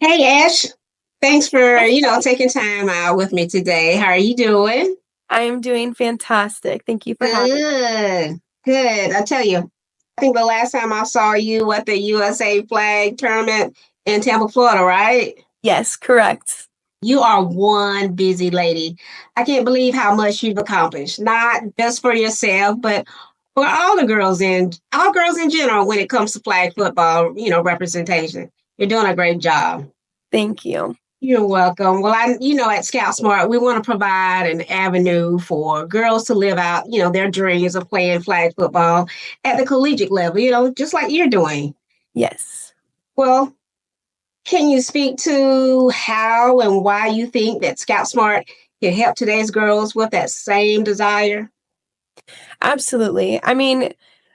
Hey Ash, thanks for, Hi, taking time out with me today. How are you doing? I am doing fantastic. Thank you for having. Good. Good. I tell you, I think the last time I saw you at the USA flag tournament in Tampa, Florida, right? Yes, correct. You are one busy lady. I can't believe how much you've accomplished, not just for yourself, but for all girls in general when it comes to flag football, representation. You're doing a great job. Thank you. You're welcome. Well, at scoutSMART, we want to provide an avenue for girls to live out, their dreams of playing flag football at the collegiate level, just like you're doing. Yes, Well, can you speak to how and why you think that scoutSMART can help today's girls with that same desire? absolutely. I mean,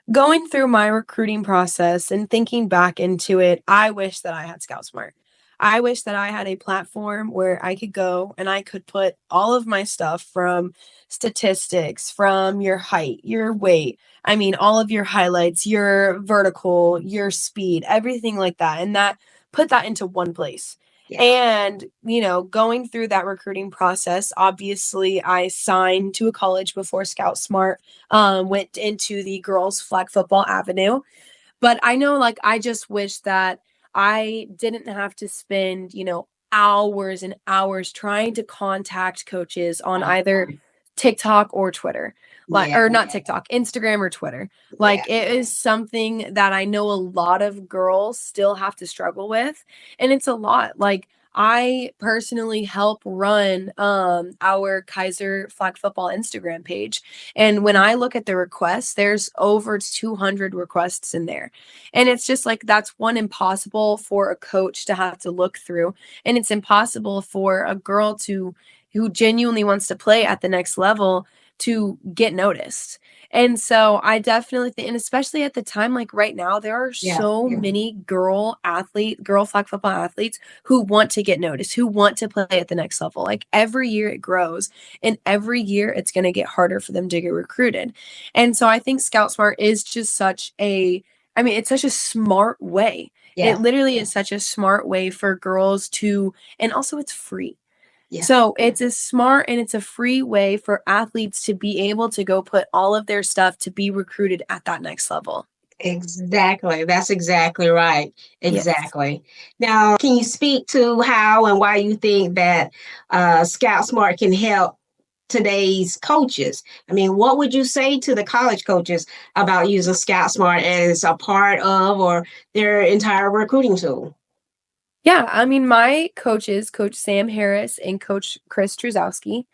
going through my recruiting process and thinking back into it, I wish that I had scoutSMART. I wish that I had a platform where I could go and I could put all of my stuff from statistics, from your height, your weight, I mean, all of your highlights, your vertical, your speed, everything like that, and that put that into one place. Yeah. And, going through that recruiting process, obviously I signed to a college before scoutSMART, went into the girls flag football avenue. But I know, like, I just wish that I didn't have to spend, hours and hours trying to contact coaches on either TikTok or Twitter. Like, Yeah. or not TikTok, Instagram or Twitter. Yeah. Like, it is something that I know a lot of girls still have to struggle with. And it's a lot. Like, I personally help run our Kaiser flag football Instagram page. And when I look at the requests, there's over 200 requests in there. And it's just like that's one impossible for a coach to have to look through. And it's impossible for a girl to who genuinely wants to play at the next level to get noticed. And so I definitely think, and especially at the time, like right now, there are Yeah. so many girl flag football athletes who want to get noticed, who want to play at the next level. Like every year it grows, and every year it's going to get harder for them to get recruited. And so I think scoutSMART is just it's such a smart way. It Yeah. literally is such a smart way for girls to, and also it's free. Yeah. So it's a smart and it's a free way for athletes to be able to go put all of their stuff to be recruited at that next level. Exactly. That's exactly right. Yes. Exactly. Now, can you speak to how and why you think that scoutSMART can help today's coaches? I mean, what would you say to the college coaches about using scoutSMART as a part of or their entire recruiting tool? Yeah, I mean, my coaches, Coach Sam Harris and Coach Chris Truzowski,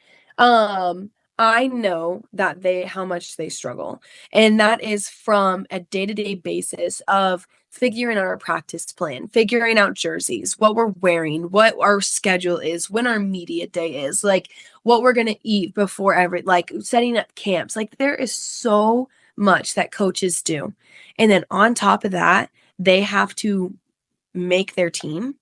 I know that they how much they struggle. And that is from a day-to-day basis of figuring out our practice plan, figuring out jerseys, what we're wearing, what our schedule is, when our media day is, like what we're gonna eat before every like setting up camps. Like there is so much that coaches do. And then on top of that, they have to make their team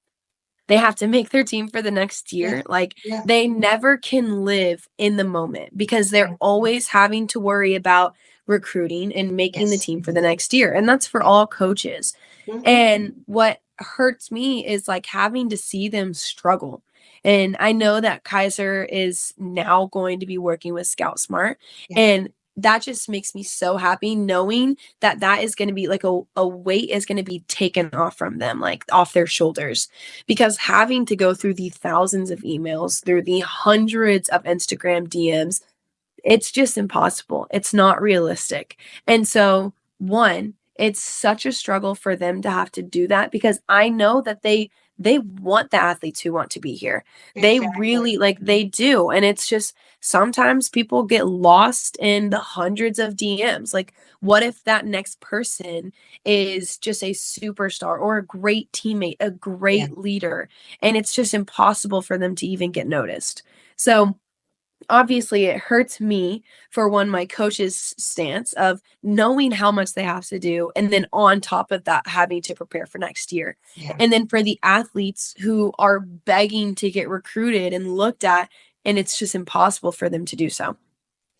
they have to make their team for the next Yeah. year. Like, Yeah. they never can live in the moment because they're Yeah. always having to worry about recruiting and making the Yes. team for the next year. And that's for all coaches. Mhm. And what hurts me is like having to see them struggle. And I know that Kaiser is now going to be working with scoutSMART. Yeah. And that just makes me so happy knowing that that is going to be like a weight is going to be taken off from them, like off their shoulders, because having to go through the thousands of emails, through the hundreds of Instagram DMs, it's just impossible. It's not realistic. And so, one, it's such a struggle for them to have to do that because I know that they want the athletes who want to be here. They Exactly. really like they do. And it's just sometimes people get lost in the hundreds of DMs. Like, what if that next person is just a superstar or a great teammate, a Yeah. great leader, and it's just impossible for them to even get noticed? So, obviously it hurts me for one my coach's stance of knowing how much they have to do and then on top of that having to prepare for next year, Yeah. and then for the athletes who are begging to get recruited and looked at, and it's just impossible for them to do so.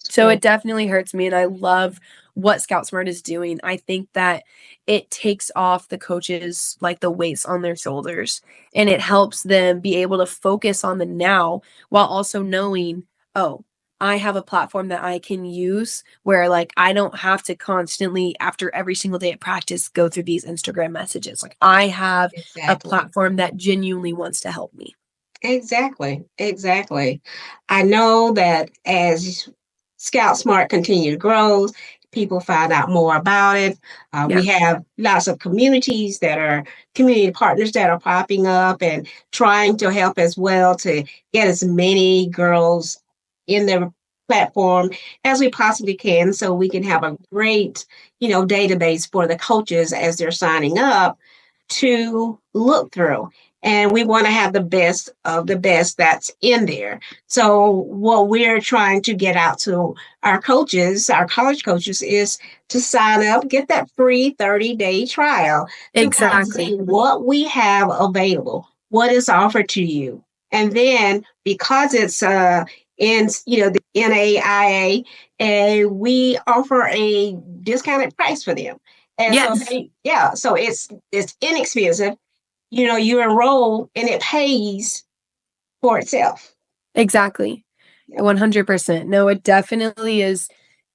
So it definitely hurts me, and I love what scoutSMART is doing. I think that it takes off the coaches like the weights on their shoulders, and it helps them be able to focus on the now while also knowing, oh, I have a platform that I can use where like I don't have to constantly after every single day at practice go through these Instagram messages. Like I have a Exactly. platform that genuinely wants to help me. Exactly. Exactly. I know that as Scout Smart continue to grow, people find out more about it. Yeah. We have lots of communities that are community partners that are popping up and trying to help as well to get as many girls in the platform as we possibly can so we can have a great, database for the coaches as they're signing up to look through. And we want to have the best of the best that's in there. So, what we're trying to get out to our coaches, our college coaches, is to sign up, get that free 30-day trial to kind of see Exactly. what we have available, what is offered to you. And then, because it's in the NAIA, and we offer a discounted price for them. And so Yes. so it's inexpensive. You enroll and it pays for itself. Exactly. Yep. 100%. No, it definitely is.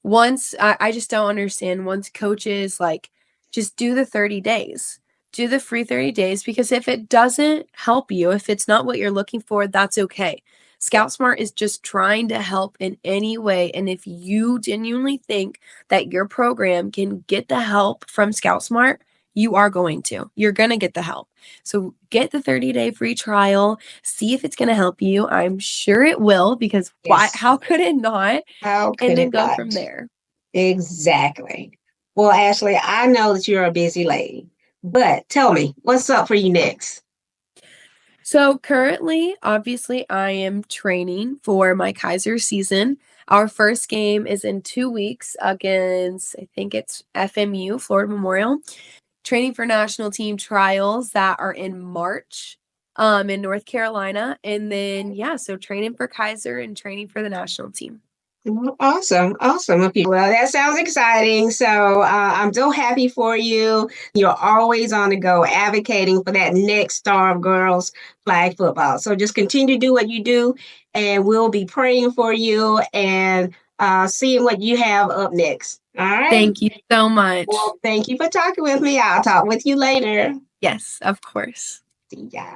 Once I just don't understand once coaches like just do the 30 days, do the free 30 days because if it doesn't help you, if it's not what you're looking for, that's okay. Yep. ScoutSmart is just trying to help in any way. And if you genuinely think that your program can get the help from ScoutSmart, you are going to. You're going to get the help. So get the 30-day free trial, see if it's going to help you. I'm sure it will because why Yes. how could it not? How And could then it go not? from there. Exactly. Well, Ashley, I know that you're a busy lady, but tell me, what's up for you next? So currently, obviously, I am training for my Kaiser season. Our first game is in 2 weeks against, I think it's FMU, Florida Memorial. Training for national team trials that are in March in North Carolina. And then, yeah, so training for Kaiser and training for the national team. Well, awesome, awesome. Okay. Well, that sounds exciting. So I'm so happy for you. You're always on the go advocating for that next star of girls flag football. So just continue to do what you do, and we'll be praying for you and seeing what you have up next. All right. Thank you so much. Well, thank you for talking with me. I'll talk with you later. Yes, of course. See ya.